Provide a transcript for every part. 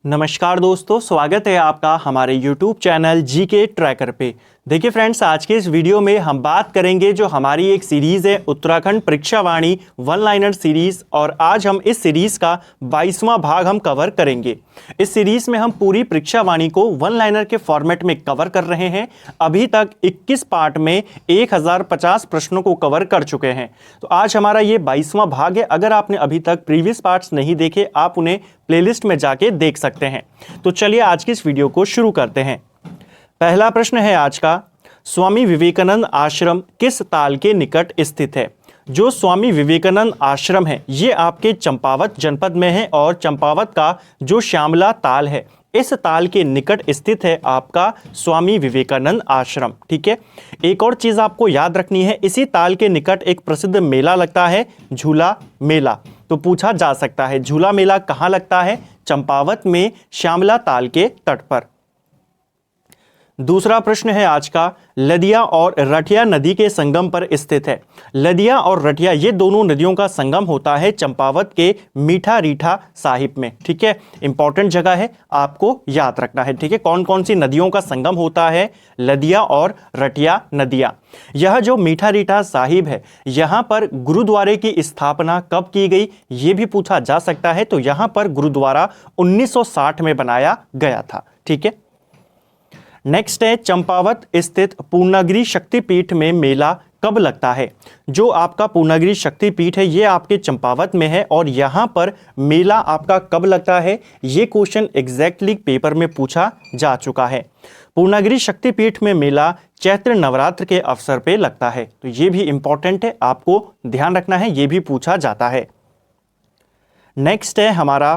नमस्कार दोस्तों, स्वागत है आपका हमारे YouTube चैनल जीके ट्रैकर पे। देखिए फ्रेंड्स, आज के इस वीडियो में हम बात करेंगे जो हमारी एक सीरीज़ है उत्तराखंड परीक्षा वाणी वन लाइनर सीरीज़, और आज हम इस सीरीज़ का 22वां भाग हम कवर करेंगे। इस सीरीज़ में हम पूरी परीक्षा वाणी को वन लाइनर के फॉर्मेट में कवर कर रहे हैं। अभी तक 21 पार्ट में 1050 प्रश्नों को कवर कर चुके हैं। तो आज हमारा ये 22वां भाग है। अगर आपने अभी तक प्रीवियस पार्ट्स नहीं देखे, आप उन्हें प्लेलिस्ट में जाके देख सकते हैं। तो चलिए आज की इस वीडियो को शुरू करते हैं। पहला प्रश्न है आज का, स्वामी विवेकानंद आश्रम किस ताल के निकट स्थित है? जो स्वामी विवेकानंद आश्रम है ये आपके चंपावत जनपद में है, और चंपावत का जो श्यामला ताल है इस ताल के निकट स्थित है आपका स्वामी विवेकानंद आश्रम। ठीक है, एक और चीज आपको याद रखनी है, इसी ताल के निकट एक प्रसिद्ध मेला लगता है, झूला मेला। तो पूछा जा सकता है झूला मेला कहाँ लगता है? चंपावत में श्यामला ताल के तट पर। दूसरा प्रश्न है आज का, लदिया और रठिया नदी के संगम पर स्थित है। लदिया और रठिया ये दोनों नदियों का संगम होता है चंपावत के मीठा रीठा साहिब में। ठीक है, इंपॉर्टेंट जगह है, आपको याद रखना है। ठीक है, कौन कौन सी नदियों का संगम होता है? लदिया और रठिया नदियां। यह जो मीठा रीठा साहिब है यहाँ पर गुरुद्वारे की स्थापना कब की गई ये भी पूछा जा सकता है। तो यहाँ पर गुरुद्वारा 1960 में बनाया गया था। ठीक है, नेक्स्ट है, चंपावत स्थित पूर्णागिरि शक्तिपीठ में मेला कब लगता है? जो आपका पूर्णागिरि शक्तिपीठ है ये आपके चंपावत में है, और यहाँ पर मेला आपका कब लगता है ये क्वेश्चन एग्जैक्टली पेपर में पूछा जा चुका है। पूर्णागिरि शक्तिपीठ में मेला चैत्र नवरात्र के अवसर पे लगता है। तो ये भी इंपॉर्टेंट है, आपको ध्यान रखना है, ये भी पूछा जाता है। नेक्स्ट है हमारा,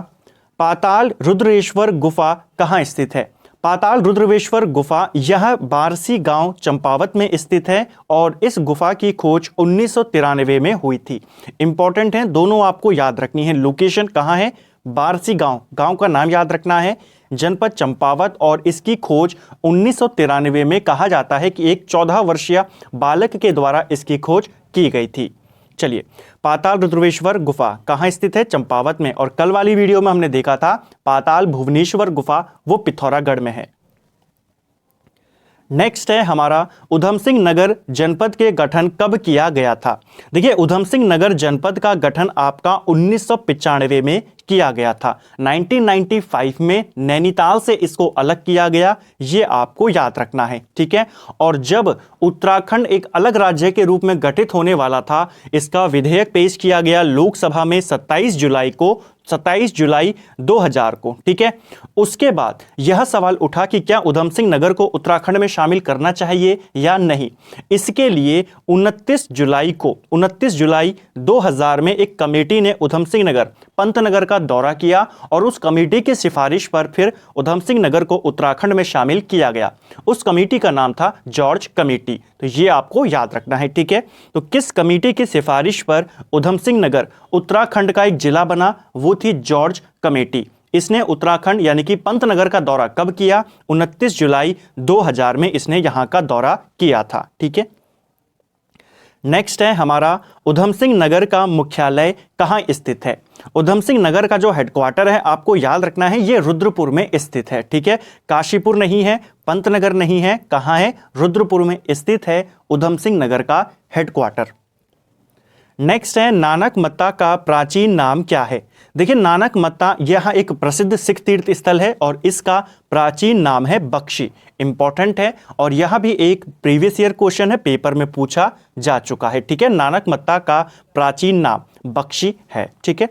पाताल रुद्रेश्वर गुफा कहाँ स्थित है? पाताल रुद्रेश्वर गुफा यह बारसी गांव चंपावत में स्थित है, और इस गुफा की खोज 1993 में हुई थी। इंपॉर्टेंट है, दोनों आपको याद रखनी है। लोकेशन कहाँ है? बारसी गांव, गांव का नाम याद रखना है, जनपद चंपावत, और इसकी खोज 1993 में कहा जाता है कि एक 14 वर्षीय बालक के द्वारा इसकी खोज की गई थी। चलिए, पाताल रुद्रेश्वर गुफा कहाँ स्थित है? चंपावत में। और कल वाली वीडियो में हमने देखा था पाताल भुवनेश्वर गुफा, वो पिथौरागढ़ में है। नेक्स्ट है हमारा, उधम सिंह नगर जनपद के गठन कब किया गया था? देखिए, उधम सिंह नगर जनपद का गठन आपका 1995 में किया गया था। 1995 में नैनीताल से इसको अलग किया गया, ये आपको याद रखना है। ठीक है, और जब उत्तराखंड एक अलग राज्य के रूप में गठित होने वाला था, इसका विधेयक पेश किया गया लोकसभा में 27 जुलाई 2000 को। ठीक है, उसके बाद यह सवाल उठा कि क्या उधम सिंह नगर को उत्तराखंड में शामिल करना चाहिए या नहीं। इसके लिए 29 जुलाई 2000 में एक कमेटी ने उधम सिंह नगर पंतनगर का दौरा किया, और उस कमेटी की सिफारिश पर फिर उधम सिंह नगर को उत्तराखंड में शामिल किया गया। उस कमेटी का नाम था जॉर्ज कमेटी। तो ये आपको याद रखना है। ठीक है, तो किस कमेटी की सिफारिश पर उधम सिंह नगर उत्तराखंड का एक जिला बना? वो थी जॉर्ज कमेटी। इसने उत्तराखंड यानी कि पंतनगर का दौरा कब किया? 29 जुलाई 2000 में इसने यहां का दौरा किया था। ठीक है, नेक्स्ट है हमारा, उधम सिंह नगर का मुख्यालय कहाँ स्थित है? उधम सिंह नगर का जो हेडक्वार्टर है आपको याद रखना है, ये रुद्रपुर में स्थित है। ठीक है, काशीपुर नहीं है, पंतनगर नहीं है, कहाँ है? रुद्रपुर में स्थित है उधम सिंह नगर का हेडक्वार्टर। नेक्स्ट है, नानक मत्ता का प्राचीन नाम क्या है? देखिए, नानक मत्ता यह एक प्रसिद्ध सिख तीर्थ स्थल है, और इसका प्राचीन नाम है बख्शी। इंपॉर्टेंट है, और यह भी एक प्रीवियस ईयर क्वेश्चन है, पेपर में पूछा जा चुका है। ठीक है, नानक मत्ता का प्राचीन नाम बख्शी है। ठीक है,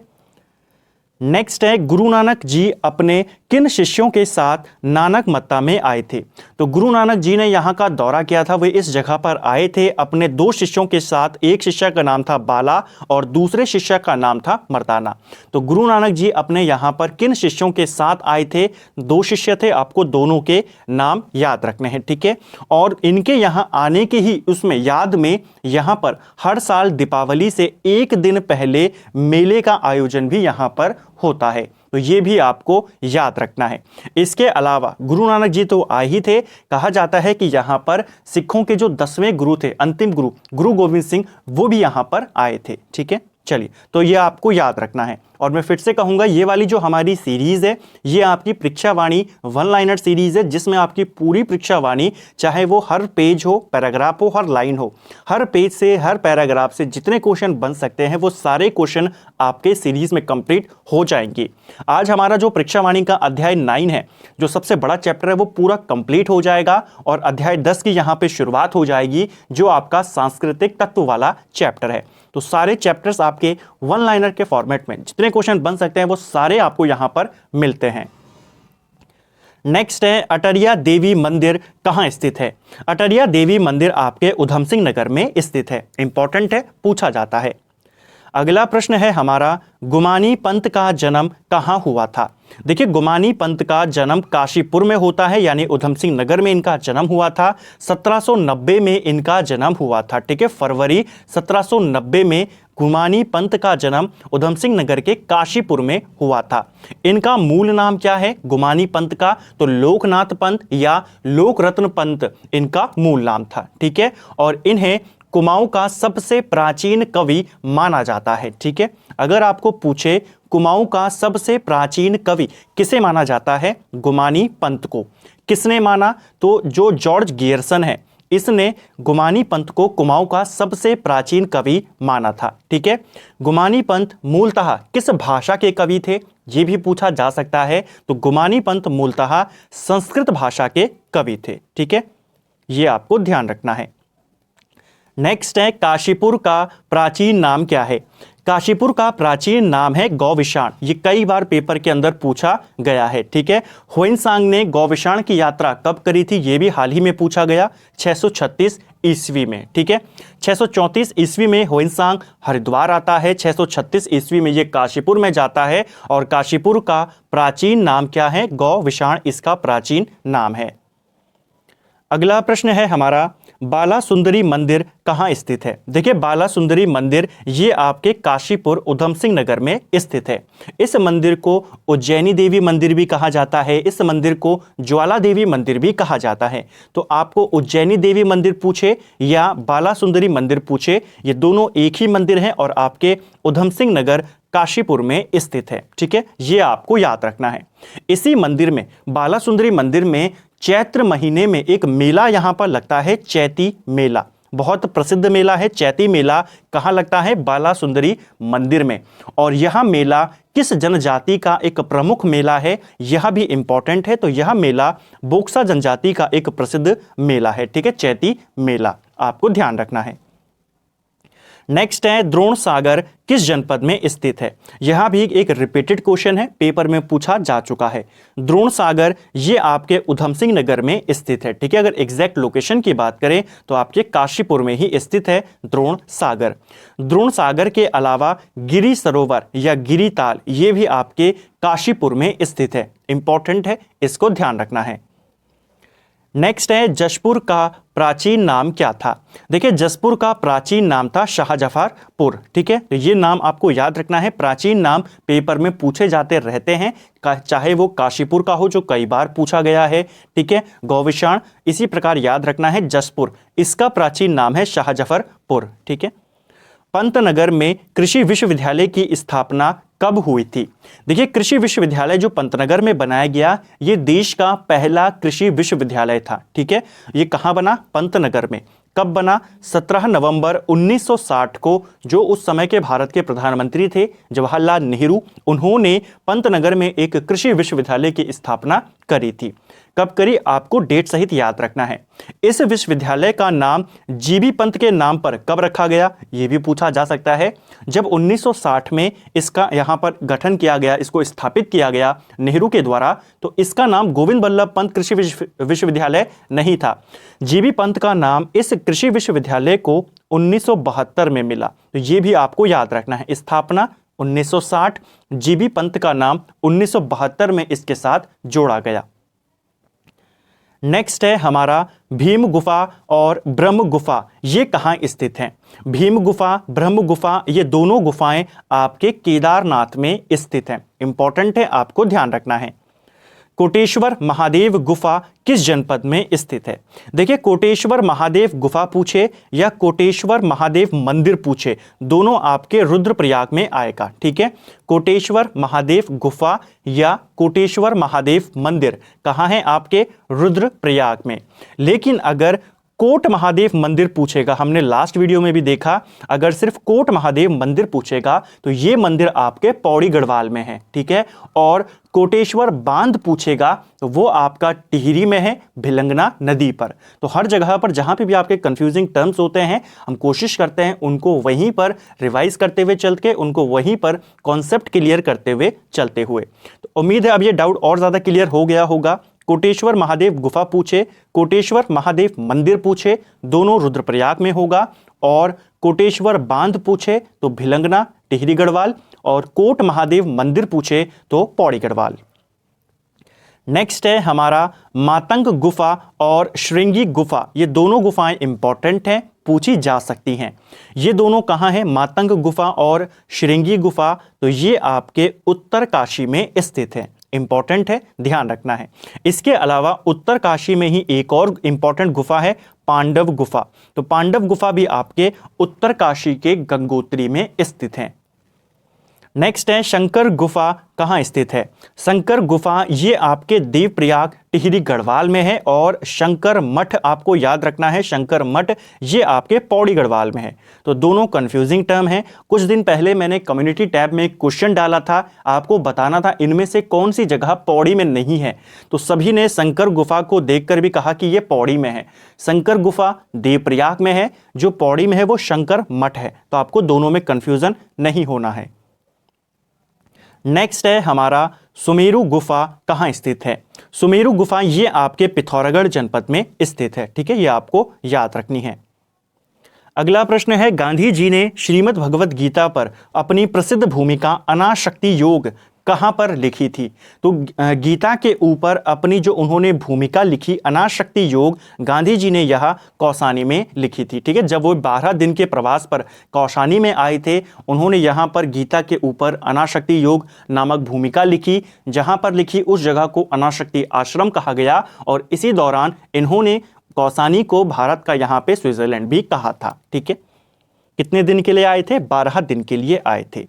नेक्स्ट है, गुरु नानक जी अपने किन शिष्यों के साथ नानक मत्ता में आए थे? तो गुरु नानक जी ने यहाँ का दौरा किया था, वे इस जगह पर आए थे अपने 2 शिष्यों के साथ। एक शिष्य का नाम था बाला और दूसरे शिष्य का नाम था मर्दाना। तो गुरु नानक जी अपने यहाँ पर किन शिष्यों के साथ आए थे? 2 शिष्य थे, आपको दोनों के नाम याद रखने हैं। ठीक है, और इनके यहाँ आने के ही उसमें याद में यहाँ पर हर साल दीपावली से 1 दिन पहले मेले का आयोजन भी यहाँ पर होता है। तो ये भी आपको याद रखना है। इसके अलावा गुरु नानक जी तो आए ही थे, कहा जाता है कि यहाँ पर सिखों के जो 10वें गुरु थे, अंतिम गुरु, गुरु गोविंद सिंह, वो भी यहाँ पर आए थे। ठीक है, चलिए, तो ये आपको याद रखना है। और मैं फिर से कहूँगा, ये वाली जो हमारी सीरीज़ है ये आपकी परीक्षावाणी वन लाइनर सीरीज़ है, जिसमें आपकी पूरी परीक्षावाणी, चाहे वो हर पेज हो, पैराग्राफ हो, हर लाइन हो, हर पेज से, हर पैराग्राफ से जितने क्वेश्चन बन सकते हैं वो सारे क्वेश्चन आपके सीरीज़ में कंप्लीट हो जाएंगे। आज हमारा जो परीक्षावाणी का अध्याय 9 है, जो सबसे बड़ा चैप्टर है, वो पूरा कंप्लीट हो जाएगा और अध्याय 10 की यहाँ पे शुरुआत हो जाएगी, जो आपका सांस्कृतिक तत्व वाला चैप्टर है। तो सारे चैप्टर्स आपके वन लाइनर के फॉर्मेट में जितने क्वेश्चन बन सकते हैं वो सारे आपको यहां पर मिलते हैं। नेक्स्ट है, अटरिया देवी मंदिर कहां स्थित है? अटरिया देवी मंदिर आपके उधम सिंह नगर में स्थित है। इंपॉर्टेंट है, पूछा जाता है। अगला प्रश्न है हमारा, गुमानी पंथ का जन्म कहां हुआ था? देखिए, गुमानी पंथ का जन्म काशीपुर में होता है, यानी उधम सिंह नगर में इनका जन्म हुआ था। 1790 में इनका जन्म हुआ था। ठीक है, फरवरी 1790 में गुमानी पंथ का जन्म उधम सिंह नगर के काशीपुर में हुआ था। इनका मूल नाम क्या है गुमानी पंथ का? तो लोकनाथ पंथ या लोकरत्न पंथ इनका मूल नाम था। ठीक है, और इन्हें कुमाऊं का सबसे प्राचीन कवि माना जाता है। ठीक है, अगर आपको पूछे कुमाऊं का सबसे प्राचीन कवि किसे माना जाता है? गुमानी पंथ को। किसने माना? तो जो जॉर्ज गियर्सन है, इसने गुमानी पंथ को कुमाऊं का सबसे प्राचीन कवि माना था। ठीक है, गुमानी पंथ मूलतः किस भाषा के कवि थे? ये भी पूछा जा सकता है। तो गुमानी पंथ मूलतः संस्कृत भाषा के कवि थे। ठीक है, ये आपको ध्यान रखना है। नेक्स्ट है, काशीपुर का प्राचीन नाम क्या है? काशीपुर का प्राचीन नाम है गौविशाण। ये कई बार पेपर के अंदर पूछा गया है। ठीक है, ह्वेनसांग ने गौविशाण की यात्रा कब करी थी? ये भी हाल ही में पूछा गया, 636 ईस्वी में। ठीक है, 634 ईस्वी में ह्वेनसांग हरिद्वार आता है, 636 ईस्वी में ये काशीपुर में जाता है। और काशीपुर का प्राचीन नाम क्या है? गौविशाण इसका प्राचीन नाम है। अगला प्रश्न है हमारा, बाला सुंदरी मंदिर कहाँ स्थित है? देखिए, बाला सुंदरी मंदिर ये आपके काशीपुर उधम सिंह नगर में स्थित है। इस मंदिर को उज्जैनी देवी मंदिर भी कहा जाता है, इस मंदिर को ज्वाला देवी मंदिर भी कहा जाता है। तो आपको उज्जैनी देवी मंदिर पूछे या बाला सुंदरी मंदिर पूछे, ये दोनों एक ही मंदिर हैं और आपके उधम सिंह नगर काशीपुर में स्थित है। ठीक है, ये आपको याद रखना है। इसी मंदिर में, बाला सुंदरी मंदिर में चैत्र महीने में एक मेला यहां पर लगता है, चैती मेला। बहुत प्रसिद्ध मेला है चैती मेला। कहां लगता है? बाला सुंदरी मंदिर में। और यह मेला किस जनजाति का एक प्रमुख मेला है? यह भी इंपॉर्टेंट है। तो यह मेला बोक्सा जनजाति का एक प्रसिद्ध मेला है। ठीक है, चैती मेला आपको ध्यान रखना है। नेक्स्ट है, द्रोण सागर किस जनपद में स्थित है? यह भी एक रिपीटेड क्वेश्चन है, पेपर में पूछा जा चुका है। द्रोण सागर ये आपके उधम सिंह नगर में स्थित है। ठीक है, अगर एग्जैक्ट लोकेशन की बात करें तो आपके काशीपुर में ही स्थित है द्रोण सागर। द्रोण सागर के अलावा गिरी सरोवर या गिरिताल ये भी आपके काशीपुर में स्थित है। इंपॉर्टेंट है, इसको ध्यान रखना है। नेक्स्ट है, जशपुर का प्राचीन नाम क्या था? देखिए, जशपुर का प्राचीन नाम था शाहजफरपुर। ठीक है, तो ये नाम आपको याद रखना है। प्राचीन नाम पेपर में पूछे जाते रहते हैं, चाहे वो काशीपुर का हो जो कई बार पूछा गया है। ठीक है, गौविशाण इसी प्रकार याद रखना है। जशपुर इसका प्राचीन नाम है शाहजफरपुर। ठीक है, पंतनगर में कृषि विश्वविद्यालय की स्थापना कब हुई थी? देखिए, कृषि विश्वविद्यालय जो पंतनगर में बनाया गया, ये देश का पहला कृषि विश्वविद्यालय था। ठीक है, ये कहाँ बना? पंतनगर में। कब बना? 17 नवंबर 1960 को, जो उस समय के भारत के प्रधानमंत्री थे जवाहरलाल नेहरू, उन्होंने पंतनगर में एक कृषि विश्वविद्यालय की स्थापना करी थी। कब करी? आपको डेट सहित याद रखना है। इस विश्वविद्यालय का नाम जीबी पंत के नाम पर कब रखा गया? यह भी पूछा जा सकता है। जब 1960 में इसका यहाँ पर गठन किया गया, इसको स्थापित किया गया नेहरू के द्वारा, तो इसका नाम गोविंद बल्लभ पंत कृषि विश्वविद्यालय नहीं था। जीबी पंत का नाम इस कृषि विश्वविद्यालय को 1972 में मिला। तो ये भी आपको याद रखना है। स्थापना 1960, जीबी पंत का नाम 1972 में इसके साथ जोड़ा गया। नेक्स्ट है हमारा, भीम गुफा और ब्रह्म गुफा ये कहाँ स्थित हैं? भीम गुफा, ब्रह्म गुफा ये दोनों गुफाएं आपके केदारनाथ में स्थित हैं। इंपॉर्टेंट है, आपको ध्यान रखना है। कोटेश्वर महादेव गुफा किस जनपद में स्थित है? देखिए, कोटेश्वर महादेव गुफा पूछे या कोटेश्वर महादेव मंदिर पूछे, दोनों आपके रुद्रप्रयाग में आएगा। ठीक है, कोटेश्वर महादेव गुफा या कोटेश्वर महादेव मंदिर कहाँ है? आपके रुद्रप्रयाग में। लेकिन अगर कोट महादेव मंदिर पूछेगा, हमने लास्ट वीडियो में भी देखा, अगर सिर्फ कोट महादेव मंदिर पूछेगा तो ये मंदिर आपके पौड़ी गढ़वाल में है। ठीक है, और कोटेश्वर बांध पूछेगा तो वो आपका टिहरी में है, भिलंगना नदी पर। तो हर जगह पर जहां पे भी आपके कंफ्यूजिंग टर्म्स होते हैं, हम कोशिश करते हैं उनको वहीं पर रिवाइज करते हुए चल के, उनको वहीं पर कॉन्सेप्ट क्लियर करते हुए चलते हुए। तो उम्मीद है अब ये डाउट और ज्यादा क्लियर हो गया होगा। कोटेश्वर महादेव गुफा पूछे, कोटेश्वर महादेव मंदिर पूछे, दोनों रुद्रप्रयाग में होगा, और कोटेश्वर बांध पूछे तो भिलंगना टिहरी गढ़वाल, और कोट महादेव मंदिर पूछे तो पौड़ी गढ़वाल। नेक्स्ट है हमारा मातंग गुफा और श्रृंगी गुफा। ये दोनों गुफाएं इंपॉर्टेंट हैं, पूछी जा सकती हैं। ये दोनों कहाँ हैं? मातंग गुफा और श्रृंगी गुफा, तो ये आपके उत्तरकाशी में स्थित है। इंपॉर्टेंट है, ध्यान रखना है। इसके अलावा उत्तरकाशी में ही एक और इंपॉर्टेंट गुफा है, पांडव गुफा। तो पांडव गुफा भी आपके उत्तरकाशी के गंगोत्री में स्थित है। नेक्स्ट है शंकर गुफा कहाँ स्थित है? शंकर गुफा ये आपके देवप्रयाग टिहरी गढ़वाल में है, और शंकर मठ आपको याद रखना है, शंकर मठ ये आपके पौड़ी गढ़वाल में है। तो दोनों कंफ्यूजिंग टर्म हैं। कुछ दिन पहले मैंने कम्युनिटी टैब में एक क्वेश्चन डाला था, आपको बताना था इनमें से कौन सी जगह पौड़ी में नहीं है। तो सभी ने शंकर गुफा को देखकर भी कहा कि ये पौड़ी में है। शंकर गुफा देवप्रयाग में है, जो पौड़ी में है वो शंकर मठ है। तो आपको दोनों में कंफ्यूजन नहीं होना है। नेक्स्ट है हमारा सुमेरु गुफा कहाँ स्थित है? सुमेरु गुफा ये आपके पिथौरागढ़ जनपद में स्थित है। ठीक है, ये आपको याद रखनी है। अगला प्रश्न है, गांधी जी ने श्रीमद् भगवत गीता पर अपनी प्रसिद्ध भूमिका अनाशक्ति योग कहाँ पर लिखी थी? तो गीता के ऊपर अपनी जो उन्होंने भूमिका लिखी अनाशक्ति योग, गांधी जी ने यह कौसानी में लिखी थी। ठीक है, जब वो 12 दिन के प्रवास पर कौसानी में आए थे, उन्होंने यहाँ पर गीता के ऊपर अनाशक्ति योग नामक भूमिका लिखी। जहाँ पर लिखी उस जगह को अनाशक्ति आश्रम कहा गया, और इसी दौरान इन्होंने कौसानी को भारत का यहाँ पे स्विट्जरलैंड भी कहा था। ठीक है, कितने दिन के लिए आए थे? 12 दिन के लिए आए थे।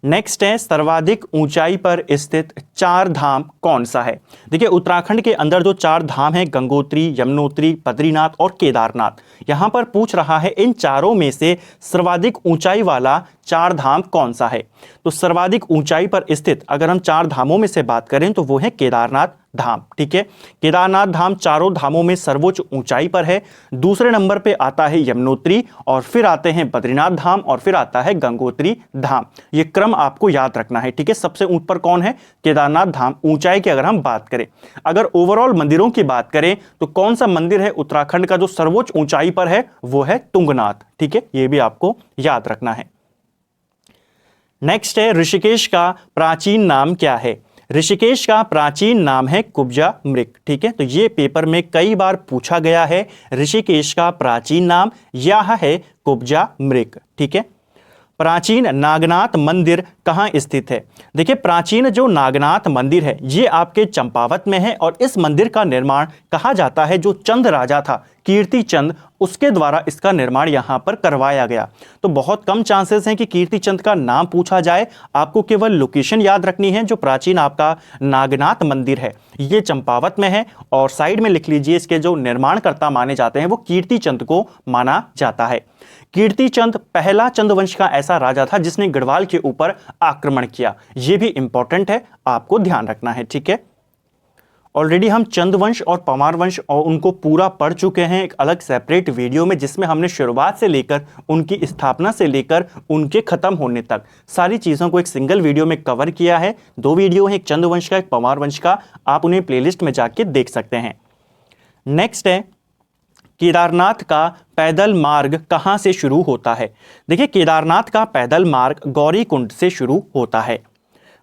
नेक्स्ट है सर्वाधिक ऊंचाई पर स्थित 4 धाम कौन सा है? देखिए, उत्तराखंड के अंदर जो 4 धाम हैं, गंगोत्री, यमुनोत्री, बद्रीनाथ और केदारनाथ, यहां पर पूछ रहा है इन चारों में से सर्वाधिक ऊंचाई वाला 4 धाम कौन सा है? तो सर्वाधिक ऊंचाई पर स्थित अगर हम 4 धामों में से बात करें तो वो है केदारनाथ धाम। ठीक है, केदारनाथ धाम चारों धामों में सर्वोच्च ऊंचाई पर है। दूसरे नंबर पे आता है यमुनोत्री, और फिर आते हैं बद्रीनाथ धाम, और फिर आता है गंगोत्री धाम। ये क्रम आपको याद रखना है। ठीक है, सबसे ऊपर कौन है? केदारनाथ धाम। ऊंचाई की अगर हम बात करें, अगर ओवरऑल मंदिरों की बात करें तो कौन सा मंदिर है उत्तराखंड का जो सर्वोच्च ऊंचाई पर है? वो है तुंगनाथ। ठीक है, ये भी आपको याद रखना है। नेक्स्ट है ऋषिकेश का प्राचीन नाम क्या है? ऋषिकेश का प्राचीन नाम है कुब्जा मृग। ठीक है, तो ये पेपर में कई बार पूछा गया है। ऋषिकेश का प्राचीन नाम यह है कुब्जा मृग। ठीक है, प्राचीन नागनाथ मंदिर कहाँ स्थित है? देखिए, प्राचीन जो नागनाथ मंदिर है ये आपके चंपावत में है, और इस मंदिर का निर्माण कहा जाता है जो चंद राजा था कीर्ति चंद, उसके द्वारा इसका निर्माण यहाँ पर करवाया गया। तो बहुत कम चांसेस हैं कि कीर्ति चंद का नाम पूछा जाए। आपको केवल लोकेशन याद रखनी है। जो प्राचीन आपका नागनाथ मंदिर है ये चंपावत में है, और साइड में लिख लीजिए इसके जो निर्माणकर्ता माने जाते हैं वो कीर्ति चंद को माना जाता है। कीर्ति चंद पहला चंद्रवंश का ऐसा राजा था जिसने गढ़वाल के ऊपर आक्रमण किया। यह भी इंपॉर्टेंट है, आपको ध्यान रखना है। ठीक है, ऑलरेडी हम चंद्रवंश और परमार वंश और उनको पूरा पढ़ चुके हैं एक अलग सेपरेट वीडियो में, जिसमें हमने शुरुआत से लेकर उनकी स्थापना से लेकर उनके खत्म होने तक सारी चीज़ों को एक सिंगल वीडियो में कवर किया है। 2 वीडियो हैं, एक चंद्रवंश का, एक परमार वंश का। आप उन्हें प्लेलिस्ट में जाके देख सकते हैं। नेक्स्ट है केदारनाथ का पैदल मार्ग कहाँ से शुरू होता है? देखिए, केदारनाथ का पैदल मार्ग गौरीकुंड से शुरू होता है।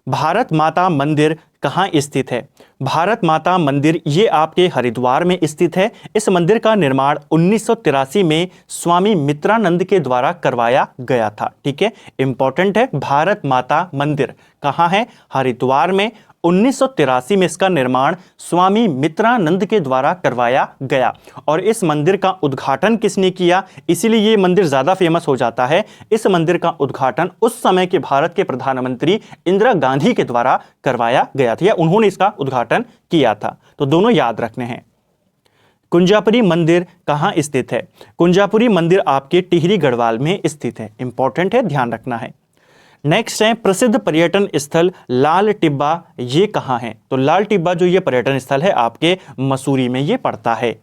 भारत माता मंदिर कहाँ स्थित है? भारत माता मंदिर ये आपके हरिद्वार में स्थित है। इस मंदिर का निर्माण 1983 में स्वामी मित्रानंद के द्वारा करवाया गया था। ठीक है, इंपॉर्टेंट है। भारत माता मंदिर कहाँ है? हरिद्वार में, 1983 में इसका निर्माण स्वामी मित्रानंद के द्वारा करवाया गया। और इस मंदिर का उद्घाटन किसने किया, इसीलिए ये मंदिर ज्यादा फेमस हो जाता है। इस मंदिर का उद्घाटन उस समय के भारत के प्रधानमंत्री इंदिरा गांधी के द्वारा करवाया गया था, या उन्होंने इसका उद्घाटन किया था। तो दोनों याद रखने हैं। कुंजापुरी मंदिर कहां स्थित है? कुंजापुरी मंदिर आपके टिहरी गढ़वाल में स्थित है। इंपॉर्टेंट है, ध्यान रखना है। नेक्स्ट है प्रसिद्ध पर्यटन स्थल लाल टिब्बा, ये कहां है? तो लाल टिब्बा जो ये पर्यटन स्थल है आपके मसूरी में ये पड़ता है।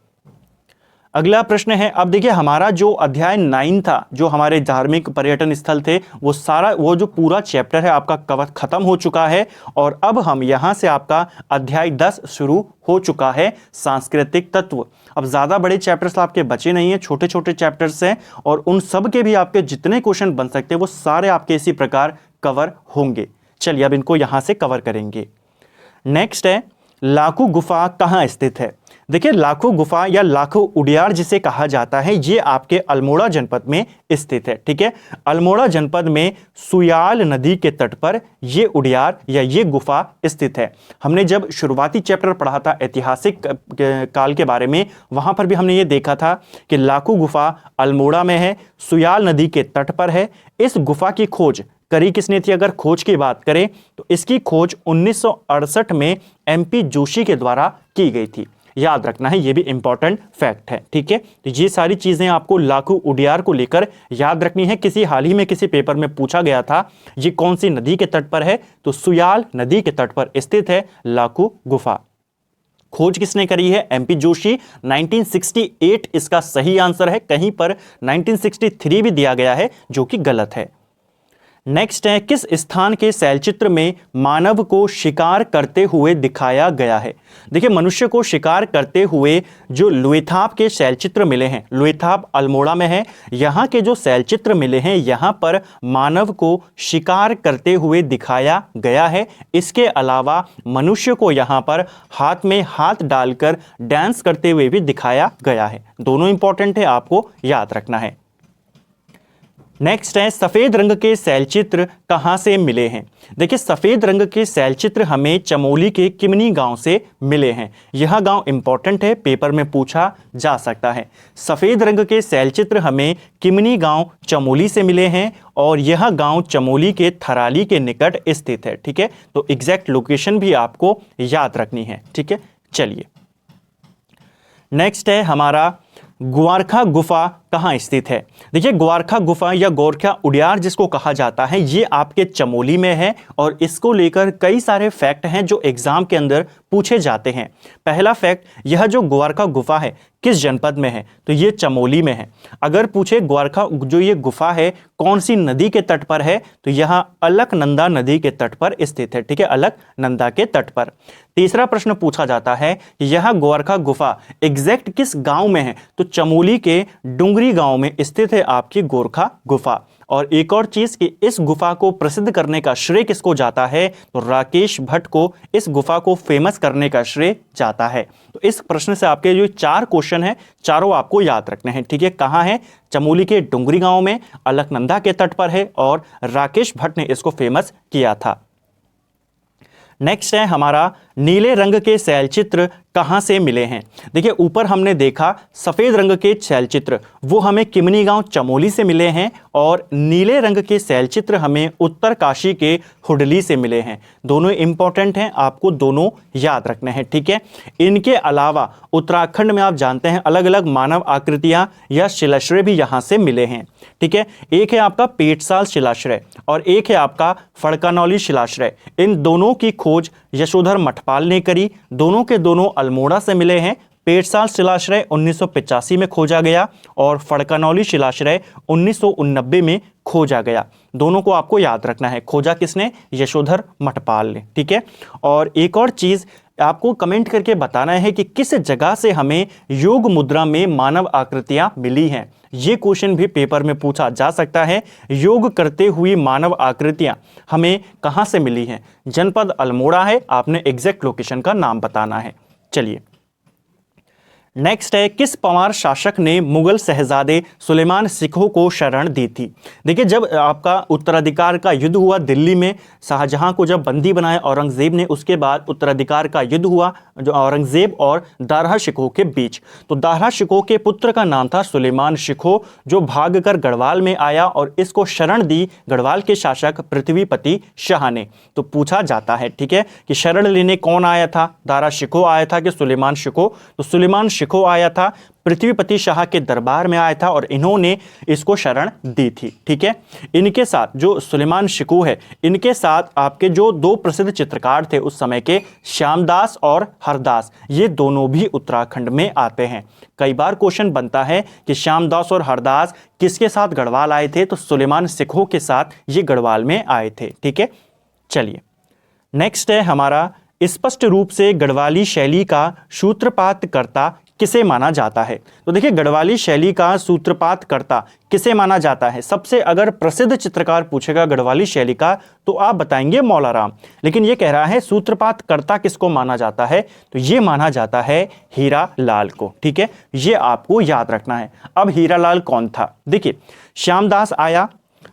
अगला प्रश्न है, अब देखिए हमारा जो अध्याय 9 था, जो हमारे धार्मिक पर्यटन स्थल थे, वो सारा वो जो पूरा चैप्टर है आपका कवर खत्म हो चुका है। और अब हम यहां से आपका अध्याय 10 शुरू हो चुका है, सांस्कृतिक तत्व। अब ज्यादा बड़े चैप्टर्स आपके बचे नहीं है, छोटे छोटे चैप्टर्स हैं, और उन सब के भी आपके जितने क्वेश्चन बन सकते हैं वो सारे आपके इसी प्रकार कवर होंगे। चलिए अब इनको यहां से कवर करेंगे। नेक्स्ट है लाखू गुफा कहां स्थित है? देखिए लाखू गुफा या लाखू उडियार जिसे कहा जाता है, ये आपके अल्मोड़ा जनपद में स्थित है। ठीक है, अल्मोड़ा जनपद में सुयाल नदी के तट पर ये उडियार या ये गुफा स्थित है। हमने जब शुरुआती चैप्टर पढ़ा था ऐतिहासिक काल के बारे में, वहां पर भी हमने ये देखा था कि लाखू गुफा अल्मोड़ा में है, सुयाल नदी के तट पर है। इस गुफा की खोज करी किसने थी? अगर खोज की बात करें तो इसकी खोज 1968 में MP जोशी के द्वारा की गई थी। याद रखना है, ये भी इंपॉर्टेंट फैक्ट है। ठीक है, तो ये सारी चीजें आपको लाखू उडियार को लेकर याद रखनी है। किसी हाल ही में किसी पेपर में पूछा गया था ये कौन सी नदी के तट पर है, तो सुयाल नदी के तट पर स्थित है लाखू गुफा। खोज किसने करी है? MP जोशी। 1968 इसका सही आंसर है, कहीं पर 1963 भी दिया गया है जो कि गलत है। नेक्स्ट है किस स्थान के शैलचित्र में मानव को शिकार करते हुए दिखाया गया है? देखिए मनुष्य को शिकार करते हुए जो लुएथाप के शैलचित्र मिले हैं, लुएथाप अल्मोड़ा में है, यहाँ के जो शैलचित्र मिले हैं यहाँ पर मानव को शिकार करते हुए दिखाया गया है। इसके अलावा मनुष्य को यहाँ पर हाथ में हाथ डालकर डांस करते हुए भी दिखाया गया है। दोनों इंपॉर्टेंट है, आपको याद रखना है। नेक्स्ट है सफेद रंग के शैलचित्र कहां से मिले हैं? देखिए सफेद रंग के शैलचित्र हमें चमोली के किमनी गांव से मिले हैं। यह गांव इंपॉर्टेंट है, पेपर में पूछा जा सकता है। सफेद रंग के शैलचित्र हमें किमनी गांव चमोली से मिले हैं और यह गांव चमोली के थराली के निकट स्थित है। ठीक है, तो एग्जैक्ट लोकेशन भी आपको याद रखनी है। ठीक है, चलिए नेक्स्ट है हमारा ग्वारखा गुफा कहाँ स्थित है? देखिए ग्वारखा गुफा या गोरखा उडियार जिसको कहा जाता है ये आपके चमोली में है और इसको लेकर कई सारे फैक्ट हैं जो एग्जाम के अंदर पूछे जाते हैं। पहला फैक्ट, यह जो ग्वारखा गुफा है किस जनपद में है? तो ये चमोली में है। अगर पूछे ग्वारखा जो ये गुफा है कौन सी नदी के तट पर है, तो यह अलकनंदा नदी के तट पर स्थित है। ठीक है, अलकनंदा के तट पर। तीसरा प्रश्न पूछा जाता है यह ग्वारखा गुफा एग्जैक्ट किस गांव में है? तो चमोली के डुंगरी गांव में स्थित है आपकी गोरखा गुफा। और एक और चीज कि इस गुफा को प्रसिद्ध करने का श्रेय किसको जाता है? तो राकेश भट्ट को इस गुफा को फेमस करने का श्रेय जाता है। तो इस प्रश्न से आपके जो 4 क्वेश्चन हैं चारों आपको याद रखने हैं। ठीक है, कहाँ है? चमोली के डुंगरी गांव में, अलकनंदा के तट पर है और राकेश भट्ट ने इसको फेमस किया था। नेक्स्ट है हमारा नीले रंग के शैलचित्र कहां से मिले हैं? देखिए ऊपर हमने देखा सफेद रंग के शैलचित्र वो हमें किमनी गांव चमोली से मिले हैं और नीले रंग के शैलचित्र हमें उत्तरकाशी के हुडली से मिले हैं। दोनों इंपॉर्टेंट हैं, आपको दोनों याद रखने हैं। ठीक है, इनके अलावा उत्तराखंड में आप जानते हैं अलग अलग मानव आकृतियां या शिलाश्रय भी यहां से मिले हैं। ठीक है, एक है आपका पेटसाल शिलाश्रय और एक है आपका फड़कानौली शिलाश्रय। इन दोनों की खोज यशोधर मठपाल ने करी। दोनों के दोनों अल्मोड़ा से मिले हैं। पेटसाल शिलाश्रय 1985 में खोजा गया और फड़कानौली शिलाश्रय 1989 में खोजा गया। दोनों को आपको याद रखना है। खोजा किसने? यशोधर मठपाल ने। ठीक है, और एक और चीज आपको कमेंट करके बताना है कि किस जगह से हमें योग मुद्रा में मानव आकृतियां मिली हैं। ये क्वेश्चन भी पेपर में पूछा जा सकता है। योग करते हुई मानव आकृतियां हमें कहां से मिली हैं? जनपद अल्मोड़ा है, आपने एग्जैक्ट लोकेशन का नाम बताना है। चलिए नेक्स्ट है, किस पंवार शासक ने मुगल शहजादे सुलेमान सिखों को शरण दी थी? देखिए, जब आपका उत्तराधिकार का युद्ध हुआ दिल्ली में, शाहजहां को जब बंदी बनाया औरंगजेब ने, उसके बाद उत्तराधिकार का युद्ध हुआ जो औरंगजेब और दारा शिकोह के बीच। तो दारा शिकोह के पुत्र का नाम था सुलेमान शिकोह, जो भागकर गढ़वाल में आया और इसको शरण दी गढ़वाल के शासक पृथ्वीपति शाह ने। तो पूछा जाता है, ठीक है, कि शरण लेने कौन आया था? दारा शिकोह आया था कि सुलेमान शिकोह? तो सुलेमान शिकोह आया था, पृथ्वीपति शाह के दरबार में आया था और इन्होंने इसको शरण दी थी। ठीक है, इनके साथ जो सुलेमान शिकोह है, इनके साथ आपके जो दो प्रसिद्ध चित्रकार थे उस समय के, श्यामदास और हरदास, ये दोनों भी उत्तराखंड में आते हैं। कई बार क्वेश्चन बनता है कि श्यामदास और हरदास किसके साथ गढ़वाल आए थे? तो सुलेमान शिकोह के साथ ये गढ़वाल में आए थे। ठीक है, चलिए नेक्स्ट है हमारा, स्पष्ट रूप से गढ़वाली शैली का सूत्रपात करता किसे माना जाता है? तो देखिए, गढ़वाली शैली का सूत्रपात करता किसे माना जाता है? सबसे अगर प्रसिद्ध चित्रकार पूछेगा गढ़वाली शैली का तो आप बताएंगे मौला राम, लेकिन ये कह रहा है सूत्रपात करता किसको माना जाता है? तो ये माना जाता है हीरा लाल को। ठीक है, ये आपको याद रखना है। अब हीरा लाल कौन था? देखिए, श्यामदास आया,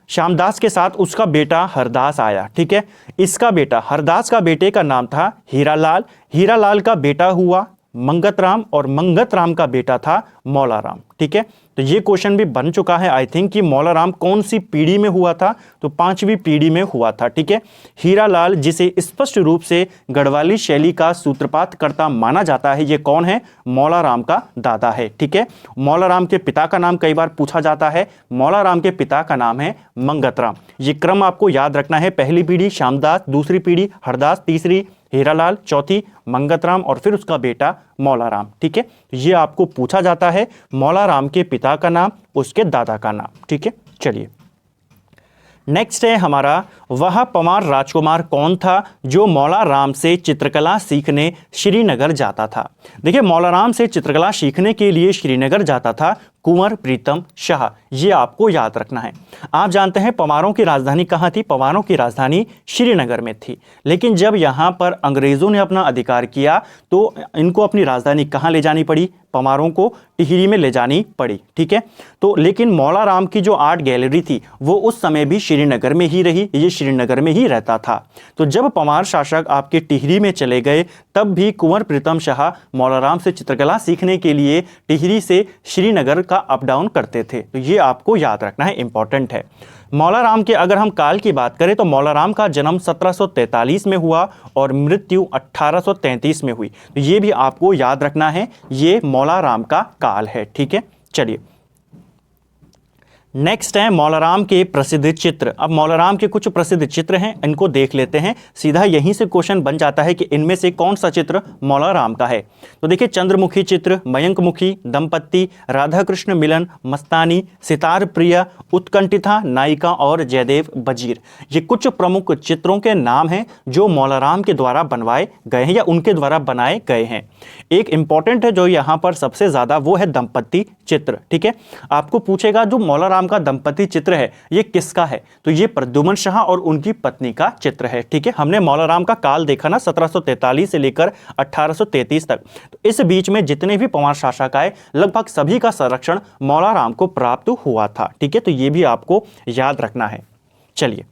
श्यामदास के साथ उसका बेटा हरदास आया। ठीक है, इसका बेटा हरदास का बेटे का नाम था हीरालाल, हीरालाल का बेटा हुआ मंगतराम और मंगतराम का बेटा था मौलाराम। ठीक है, तो ये क्वेश्चन भी बन चुका है आई थिंक कि मौलाराम कौन सी पीढ़ी में हुआ था? तो 5वीं पीढ़ी में हुआ था। ठीक है, हीरालाल जिसे स्पष्ट रूप से गढ़वाली शैली का सूत्रपात करता माना जाता है, ये कौन है? मौलाराम का दादा है। ठीक है, मौलाराम के पिता का नाम कई बार पूछा जाता है, मौलाराम के पिता का नाम है मंगतराम। ये क्रम आपको याद रखना है, पहली पीढ़ी श्यामदास, दूसरी पीढ़ी हरदास, तीसरी हीरालाल, चौथी मंगतराम और फिर उसका बेटा मौलाराम। ठीक है, तो ये आपको पूछा जाता है मौलाराम के पिता का नाम, उसके दादा का नाम। ठीक है, चलिए नेक्स्ट है हमारा, वह पंवार राजकुमार कौन था जो मौलाराम से चित्रकला सीखने श्रीनगर जाता था? देखिए, मौलाराम से चित्रकला सीखने के लिए श्रीनगर जाता था कुंवर प्रीतम शाह, ये आपको याद रखना है। आप जानते हैं पंवारों की राजधानी कहाँ थी? पंवारों की राजधानी श्रीनगर में थी, लेकिन जब यहाँ पर अंग्रेजों ने अपना अधिकार किया तो इनको अपनी राजधानी कहाँ ले जानी पड़ी? पंवारों को टिहरी में ले जानी पड़ी। ठीक है, तो लेकिन मौलाराम की जो आर्ट गैलरी थी वो उस समय भी श्रीनगर में ही रही, ये श्रीनगर में ही रहता था। तो जब पंवार शासक आपके टिहरी में चले गए तब भी कुंवर प्रीतम शाह मौलाराम से चित्रकला सीखने के लिए टिहरी से श्रीनगर का अप डाउन करते थे। तो ये आपको याद रखना है, इंपॉर्टेंट है। मौलाराम के अगर हम काल की बात करें तो मौलाराम का जन्म 1743 में हुआ और मृत्यु 1833 में हुई। तो ये भी आपको याद रखना है, ये मौलाराम का काल है। ठीक है, चलिए नेक्स्ट है मौलाराम के प्रसिद्ध चित्र। अब मौलाराम के कुछ प्रसिद्ध चित्र हैं, इनको देख लेते हैं। सीधा यहीं से क्वेश्चन बन जाता है कि इनमें से कौन सा चित्र मौलाराम का है। तो देखिए, चंद्रमुखी चित्र, मयंकमुखी, दंपत्ति, राधा कृष्ण मिलन, मस्तानी, सितार प्रिया, उत्कंठिता नायिका और जयदेव वजीर, ये कुछ प्रमुख चित्रों के नाम हैं जो मौलाराम के द्वारा बनवाए गए हैं या उनके द्वारा बनाए गए हैं। एक इंपॉर्टेंट है जो यहाँ पर सबसे ज्यादा, वो है दंपत्ति चित्र। ठीक है, आपको पूछेगा जो मौलाराम का दंपति चित्र है ये किसका है? तो ये प्रद्युमन शाह और उनकी पत्नी का चित्र है। ठीक है, हमने मौलाराम का काल देखा ना, 1743 से लेकर 1833 तक। तो इस बीच में जितने भी पंवार शासक आए लगभग सभी का संरक्षण मौलाराम को प्राप्त हुआ था। ठीक है, तो ये भी आपको याद रखना है। चलिए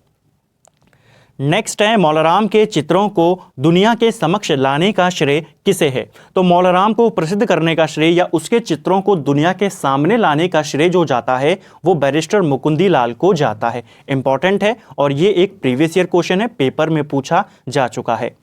नेक्स्ट है, मौलाराम के चित्रों को दुनिया के समक्ष लाने का श्रेय किसे है? तो मौलाराम को प्रसिद्ध करने का श्रेय या उसके चित्रों को दुनिया के सामने लाने का श्रेय जो जाता है वो बैरिस्टर मुकुंदी लाल को जाता है। इंपॉर्टेंट है और ये एक प्रीवियस ईयर क्वेश्चन है, पेपर में पूछा जा चुका है।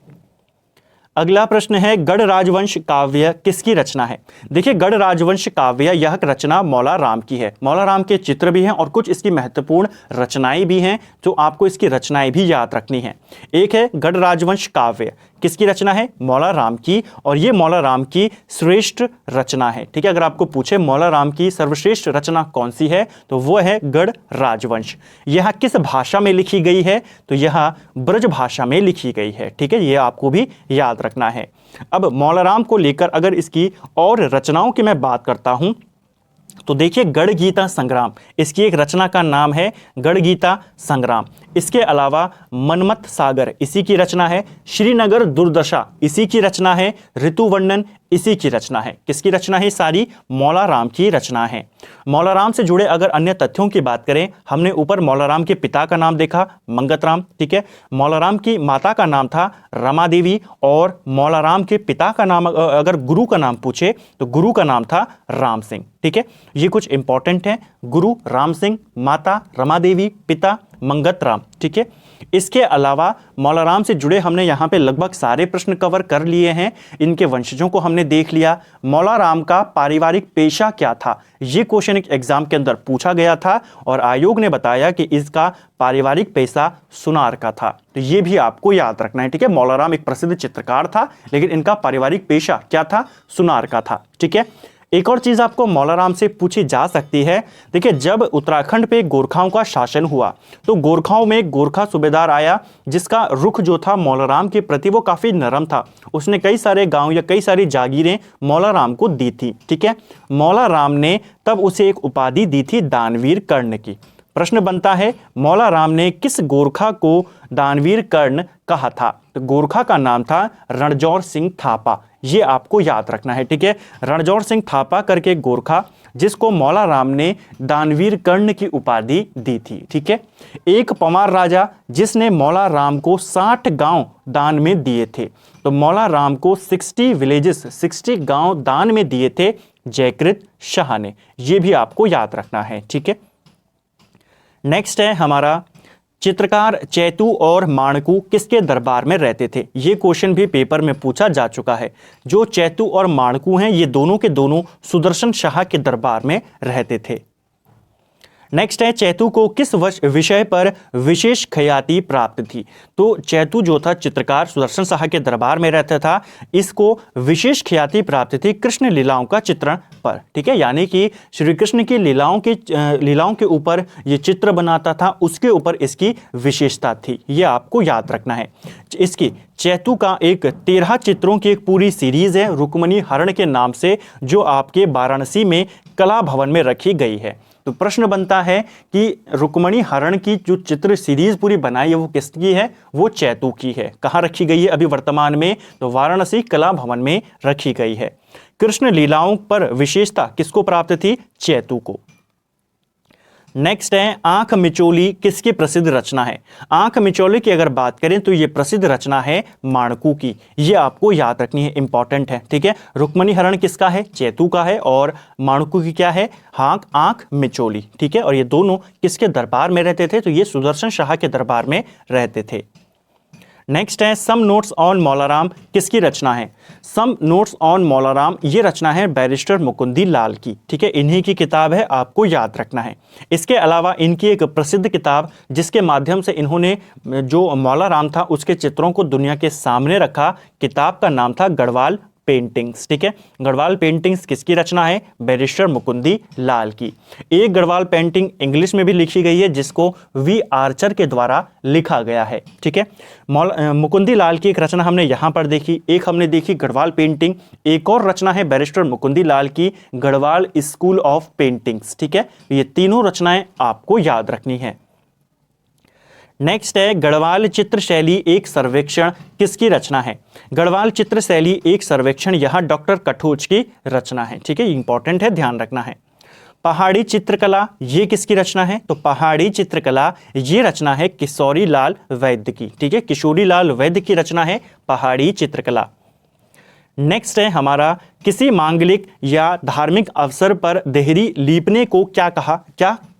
अगला प्रश्न है, गढ़ राजवंश काव्य किसकी रचना है? देखिए, गढ़ राजवंश काव्य यह रचना मौलाराम की है। मौलाराम के चित्र भी हैं और कुछ इसकी महत्वपूर्ण रचनाएं भी हैं जो आपको इसकी रचनाएं भी याद रखनी है। एक है गढ़ राजवंश काव्य, किसकी रचना है? मौलाराम की, और ये मौलाराम की श्रेष्ठ रचना है। ठीक है, अगर आपको पूछे मौलाराम की सर्वश्रेष्ठ रचना कौन सी है तो वो है गढ़ राजवंश। यह किस भाषा में लिखी गई है? तो यह ब्रज भाषा में लिखी गई है। ठीक है, ये आपको भी याद रखना है। अब मौलाराम को लेकर अगर इसकी और रचनाओं की मैं बात करता हूं तो देखिए गढ़गीता संग्राम, इसकी एक रचना का नाम है गढ़गीता संग्राम। इसके अलावा मनमथ सागर इसी की रचना है। श्रीनगर दुर्दशा इसी की रचना है। ऋतुवर्णन इसी की रचना है। किसकी रचना है? सारी मौला राम की रचना है। मौला राम से जुड़े अगर अन्य तथ्यों की बात करें, हमने ऊपर मौला राम के पिता का नाम देखा, मंगत राम, ठीक है। मौला राम की माता का नाम था रमा देवी, और मौला राम के पिता का नाम अगर गुरु का नाम पूछे तो गुरु का नाम था राम सिंह, ठीक है। ये कुछ इंपॉर्टेंट है, गुरु राम सिंह, माता रमा देवी, पिता मंगत राम, ठीक है। इसके अलावा मौला राम से जुड़े हमने यहाँ पे लगभग सारे प्रश्न कवर कर लिए हैं। इनके वंशजों को हमने देख लिया। मौला राम का पारिवारिक पेशा क्या था, ये क्वेश्चन एक एग्जाम के अंदर पूछा गया था और आयोग ने बताया कि इसका पारिवारिक पेशा सुनार का था। तो ये भी आपको याद रखना है, ठीक है। मौला राम एक प्रसिद्ध चित्रकार था, लेकिन इनका पारिवारिक पेशा क्या था? सुनार का था, ठीक है। एक और चीज आपको मौला राम से पूछी जा सकती है। देखिए, जब उत्तराखंड पे गोरखाओं का शासन हुआ तो गोरखाओं में एक गोरखा सूबेदार आया जिसका रुख जो था मौला राम के प्रति वो काफी नरम था। उसने कई सारे गांव या कई सारी जागीरें मौला राम को दी थी, ठीक है। मौला राम ने तब उसे एक उपाधि दी थी दानवीर कर्ण की। प्रश्न बनता है, मौला राम ने किस गोरखा को दानवीर कर्ण कहा था? तो गोरखा का नाम था रणजौर सिंह थापा। ये आपको याद रखना है, ठीक है। रणजौर सिंह थापा करके गोरखा जिसको मौला राम ने दानवीर कर्ण की उपाधि दी थी, ठीक है। एक पमार राजा जिसने मौला राम को 60 गांव दान में दिए थे। तो मौला राम को 60 विलेजेस, 60 गांव दान में दिए थे जयकृत शाह ने। ये भी आपको याद रखना है, ठीक है। नेक्स्ट है हमारा, चित्रकार चैतू और माणकू किसके दरबार में रहते थे? ये क्वेश्चन भी पेपर में पूछा जा चुका है। जो चैतू और माणकू हैं, ये दोनों के दोनों सुदर्शन शाह के दरबार में रहते थे। नेक्स्ट है, चैतू को किस विषय पर विशेष ख्याति प्राप्त थी? तो चैतू जो था चित्रकार सुदर्शन शाह के दरबार में रहता था, इसको विशेष ख्याति प्राप्त थी कृष्ण लीलाओं का चित्रण पर, ठीक है। यानी कि श्री कृष्ण की लीलाओं के ऊपर ये चित्र बनाता था, उसके ऊपर इसकी विशेषता थी। ये आपको याद रखना है। इसकी चैतू का एक 13 चित्रों की एक पूरी सीरीज है रुक्मणी हरण के नाम से, जो आपके वाराणसी में कला भवन में रखी गई है। तो प्रश्न बनता है कि रुक्मणी हरण की जो चित्र सीरीज पूरी बनाई है वो किसकी है? वो चैतू की है। कहाँ रखी गई है अभी वर्तमान में? तो वाराणसी कला भवन में रखी गई है। कृष्ण लीलाओं पर विशेषता किसको प्राप्त थी? चैतू को। नेक्स्ट है, आंख मिचोली किसकी प्रसिद्ध रचना है? आंख मिचोली की अगर बात करें तो ये प्रसिद्ध रचना है माणकू की। ये आपको याद रखनी है, इंपॉर्टेंट है, ठीक है। रुक्मणी हरण किसका है? चैतू का है। और माणकू की क्या है? आंख मिचोली, ठीक है। और ये दोनों किसके दरबार में रहते थे? तो ये सुदर्शन शाह के दरबार में रहते थे। नेक्स्ट है, सम नोट्स ऑन मौला राम किसकी रचना है? सम नोट्स ऑन मौला राम ये रचना है बैरिस्टर मुकुंदी लाल की, ठीक है। इन्हीं की किताब है, आपको याद रखना है। इसके अलावा इनकी एक प्रसिद्ध किताब जिसके माध्यम से इन्होंने जो मौला राम था उसके चित्रों को दुनिया के सामने रखा, किताब का नाम था गढ़वाल पेंटिंग्स, ठीक है। गढ़वाल पेंटिंग्स किसकी रचना है? बैरिस्टर मुकुंदी लाल की। एक गढ़वाल पेंटिंग इंग्लिश में भी लिखी गई है जिसको वी आर्चर के द्वारा लिखा गया है, ठीक है। मुकुंदी लाल की एक रचना हमने यहाँ पर देखी, एक हमने देखी गढ़वाल पेंटिंग, एक और रचना है बैरिस्टर मुकुंदी लाल की गढ़वाल स्कूल ऑफ पेंटिंग्स, ठीक है। ये तीनों रचनाएं आपको याद रखनी है। नेक्स्ट है, गढ़वाल चित्र शैली एक सर्वेक्षण किसकी रचना है? गढ़वाल चित्र शैली एक सर्वेक्षण यहाँ डॉक्टर कठोच की रचना है, ठीक है। इंपॉर्टेंट है, ध्यान रखना है। पहाड़ी चित्रकला ये किसकी रचना है? तो पहाड़ी चित्रकला ये रचना है किशोरी लाल वैद्य की, ठीक है। किशोरी लाल वैद्य की रचना है पहाड़ी चित्रकला। नेक्स्ट है हमारा, किसी मांगलिक या धार्मिक अवसर पर देहरी लीपने को क्या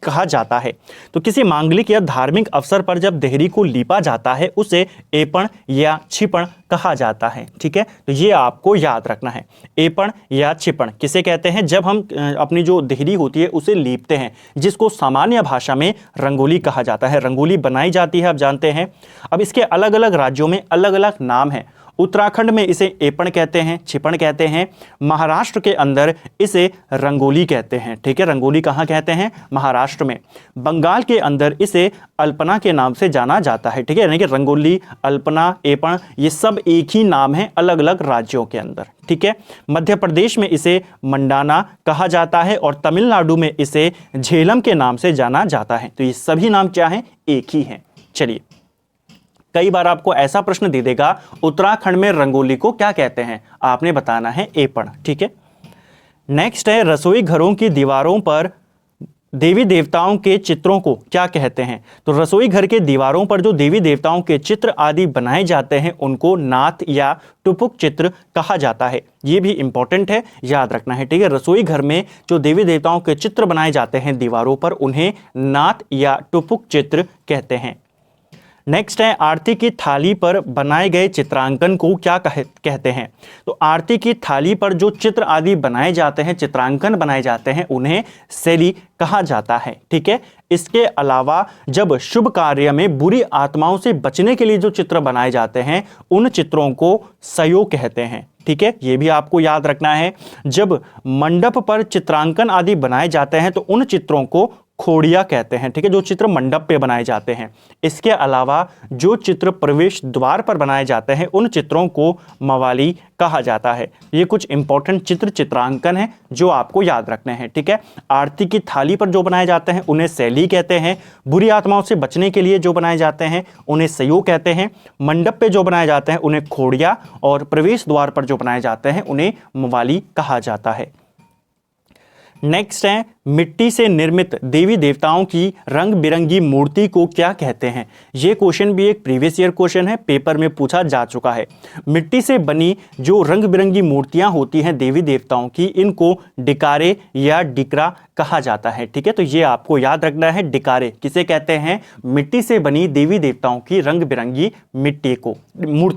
कहा जाता है? तो किसी मांगलिक या धार्मिक अवसर पर जब देहरी को लीपा जाता है उसे एपण या छिपण कहा जाता है, ठीक है। तो ये आपको याद रखना है, एपण या छिपण किसे कहते हैं? जब हम अपनी जो देहरी होती है उसे लीपते हैं, जिसको सामान्य भाषा में रंगोली कहा जाता है। रंगोली बनाई जाती है, आप जानते हैं। अब इसके अलग अलग राज्यों में अलग अलग नाम है उत्तराखंड में इसे एपण कहते हैं, छिपण कहते हैं। महाराष्ट्र के अंदर इसे रंगोली कहते हैं, ठीक है। रंगोली कहाँ कहते हैं? महाराष्ट्र में। बंगाल के अंदर इसे अल्पना के नाम से जाना जाता है, ठीक है। यानी कि रंगोली, अल्पना, एपण ये सब एक ही नाम है अलग अलग राज्यों के अंदर, ठीक है। मध्य प्रदेश में इसे मंडाना कहा जाता है और तमिलनाडु में इसे झेलम के नाम से जाना जाता है। तो ये सभी नाम क्या हैं? एक ही हैं। चलिए, कई बार आपको ऐसा प्रश्न दे देगा उत्तराखंड में रंगोली को क्या कहते हैं, आपने बताना है एपण, ठीक है। नेक्स्ट है रसोई घरों की दीवारों पर देवी देवताओं के चित्रों को क्या कहते हैं? तो रसोई घर के दीवारों पर जो देवी देवताओं के चित्र आदि बनाए जाते हैं उनको नाथ या टुपुक चित्र कहा जाता है। ये भी इंपॉर्टेंट है, याद रखना है, ठीक है। रसोई घर में जो देवी देवताओं के चित्र बनाए जाते हैं दीवारों पर उन्हें नाथ या टुपुक चित्र कहते हैं। नेक्स्ट है आरती की थाली पर बनाए गए चित्रांकन को क्या कहते हैं? तो आरती की थाली पर जो चित्र आदि बनाए जाते हैं, चित्रांकन बनाए जाते हैं, उन्हें शैली कहा जाता है, ठीक है। इसके अलावा जब शुभ कार्य में बुरी आत्माओं से बचने के लिए जो चित्र बनाए जाते हैं उन चित्रों को सयो कहते हैं, ठीक है। ये भी आपको याद रखना है। जब मंडप पर चित्रांकन आदि बनाए जाते हैं तो उन चित्रों को खोड़िया कहते हैं, ठीक है, जो चित्र मंडप पे बनाए जाते हैं। इसके अलावा जो चित्र प्रवेश द्वार पर बनाए जाते हैं उन चित्रों को मवाली कहा जाता है। ये कुछ इंपॉर्टेंट चित्रांकन है जो आपको याद रखने हैं, ठीक है। आरती की थाली पर जो बनाए जाते हैं उन्हें शैली कहते हैं। बुरी आत्माओं से बचने के लिए जो बनाए जाते हैं उन्हें सयो कहते हैं। मंडप पे जो बनाए जाते हैं उन्हें खोड़िया और प्रवेश द्वार पर जो बनाए जाते हैं उन्हें मवाली कहा जाता है। नेक्स्ट है मिट्टी से निर्मित देवी देवताओं की रंग बिरंगी मूर्ति को क्या कहते हैं? ये क्वेश्चन भी एक प्रीवियस ईयर क्वेश्चन है, पेपर में पूछा जा चुका है। मिट्टी से बनी जो रंग बिरंगी मूर्तियां होती हैं देवी देवताओं की, इनको डिकारे या डिकरा कहा जाता है, ठीक है। तो ये आपको याद रखना है, डिकारे किसे कहते हैं? मिट्टी से बनी देवी देवताओं की रंग बिरंगी मूर्ति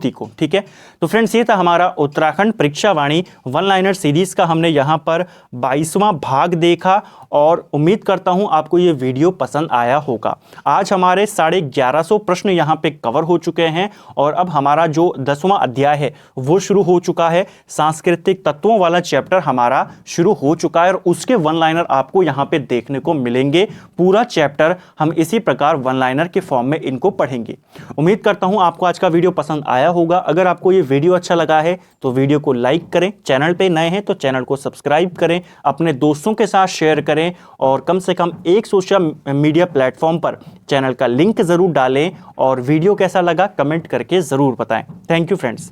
को, ठीक है। तो फ्रेंड्स, ये था हमारा उत्तराखंड परीक्षा वाणी वन लाइनर सीरीज का हमने यहाँ पर 22वां भाग देखा और उम्मीद करता हूं आपको ये वीडियो पसंद आया होगा। आज हमारे 1150 प्रश्न यहाँ पे कवर हो चुके हैं और अब हमारा जो 10वां अध्याय है वो शुरू हो चुका है। सांस्कृतिक तत्वों वाला चैप्टर हमारा शुरू हो चुका है और उसके वन लाइनर आपको यहाँ पे देखने को मिलेंगे। पूरा चैप्टर हम इसी प्रकार वन लाइनर के फॉर्म में इनको पढ़ेंगे। उम्मीद करता हूँ आपको आज का वीडियो पसंद आया होगा। अगर आपको ये वीडियो अच्छा लगा है तो वीडियो को लाइक करें, चैनल पे नए हैं तो चैनल को सब्सक्राइब करें, अपने दोस्तों के साथ शेयर करें और कम से कम एक सोशल मीडिया प्लेटफॉर्म पर चैनल का लिंक जरूर डालें और वीडियो कैसा लगा कमेंट करके जरूर बताएं। Thank you friends.